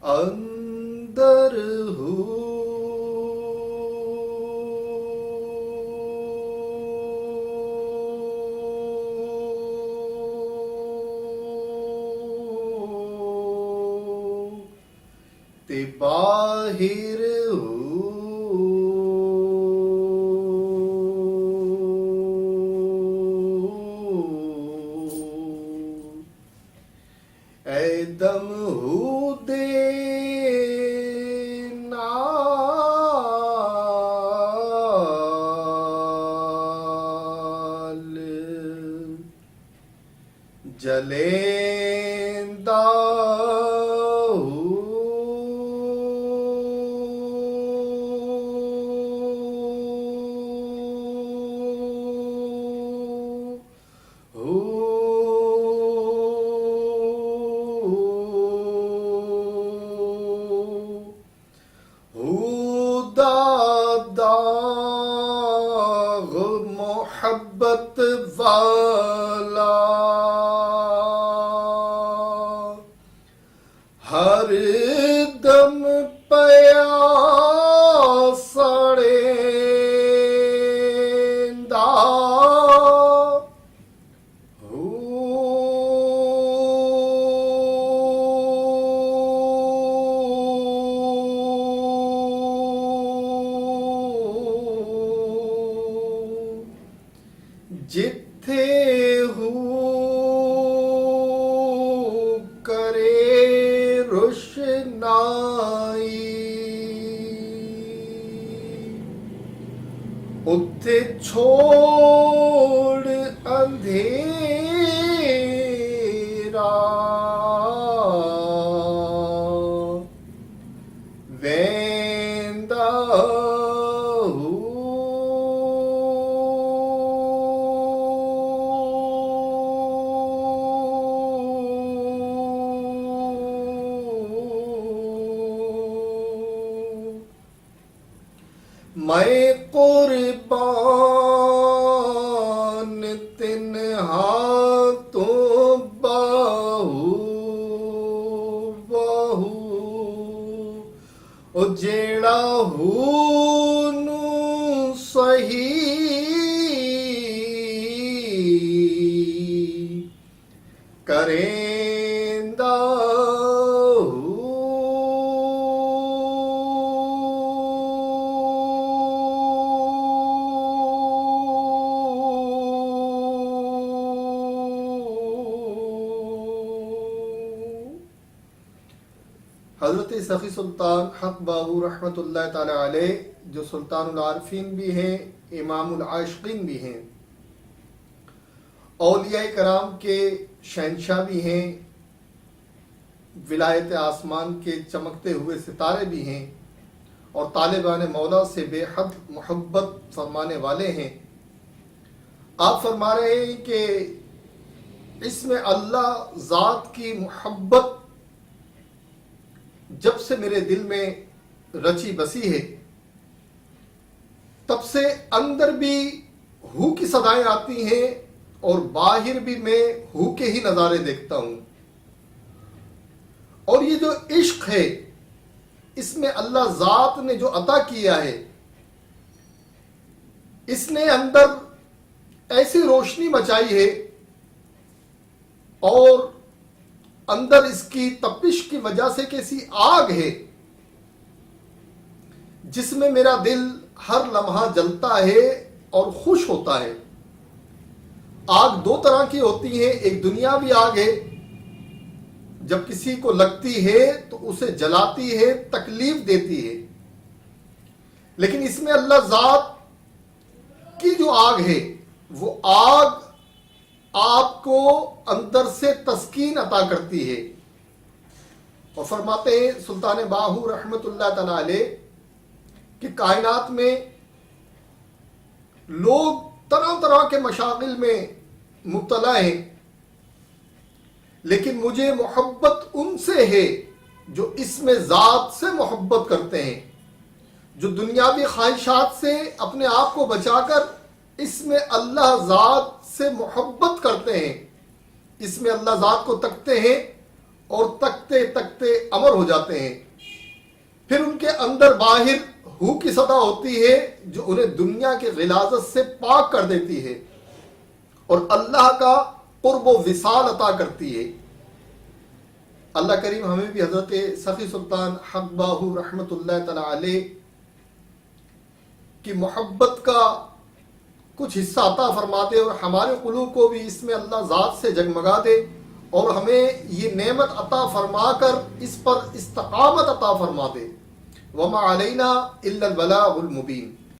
अंदर हो। ते बाहिर हो। ऐ दम हो दे नाल जलेंदा दाग मोहब्बत वाला हर दम प्यासड़ेंदा जिथे हो करे रोशनाई उथे छोड़ अंधेरा वेंदा मैं कुर्बान तिन हाथों बाहू बाहू ओ जेड़ा हूनू सही करेंदा हज़रत सखी सुल्तान हक बाबू रहमतुल्लाह ताला अलैह जो सुल्तानुल आरिफीन भी हैं, इमामुल आशिकीन भी हैं, औलियाए कराम के शहंशाह भी हैं, विलायत आसमान के चमकते हुए सितारे भी हैं और तालिबान मौला से बेहद मोहब्बत फरमाने वाले हैं। आप फरमा रहे हैं कि इसमें अल्लाह ज़ात की मोहब्बत जब से मेरे दिल में रची बसी है तब से अंदर भी हू की सदाएं आती हैं और बाहर भी मैं हू के ही नज़ारे देखता हूं। और ये जो इश्क है इसमें अल्लाह ज़ात ने जो अता किया है, इसने अंदर ऐसी रोशनी मचाई है और अंदर इसकी तपिश की वजह से कैसी आग है जिसमें मेरा दिल हर लम्हा जलता है और खुश होता है। आग दो तरह की होती है, एक दुनियावी आग है, जब किसी को लगती है तो उसे जलाती है, तकलीफ देती है, लेकिन इसमें अल्लाह ज़ात की जो आग है वो आग आपको अंदर से तस्कीन अता करती है। और फरमाते हैं सुल्तान बाहू रहमतुल्लाह ताला अलैह कि कायनात में लोग तरह तरह के मशागिल में मुब्तला हैं, लेकिन मुझे मोहब्बत उनसे है जो इसमें ज़ात से मोहब्बत करते हैं, जो दुनियावी ख्वाहिशात से अपने आप को बचाकर इसमें अल्लाह ज़ात से मोहब्बत करते हैं, इसमें अल्लाह ज़ात को तकते हैं और तकते तकते अमर हो जाते हैं। फिर उनके अंदर बाहिर हू की सदा होती है जो उन्हें दुनिया की गिलाजत से पाक कर देती है और अल्लाह का कुर्ब व विसाल अता करती है। अल्लाह करीम हमें भी हजरत सखी सुल्तान हक बाहू रहमतुल्लाह तआला अलैह की मोहब्बत का कुछ हिस्सा अता फरमा दे और हमारे कुलूब को भी इसमें अल्लाह ज़ात से जगमगा दे और हमें ये नेमत अता फरमा कर इस पर इस्तकामत अता फरमा दे। वमा अलैना इल्लल बलागुल मुबीन।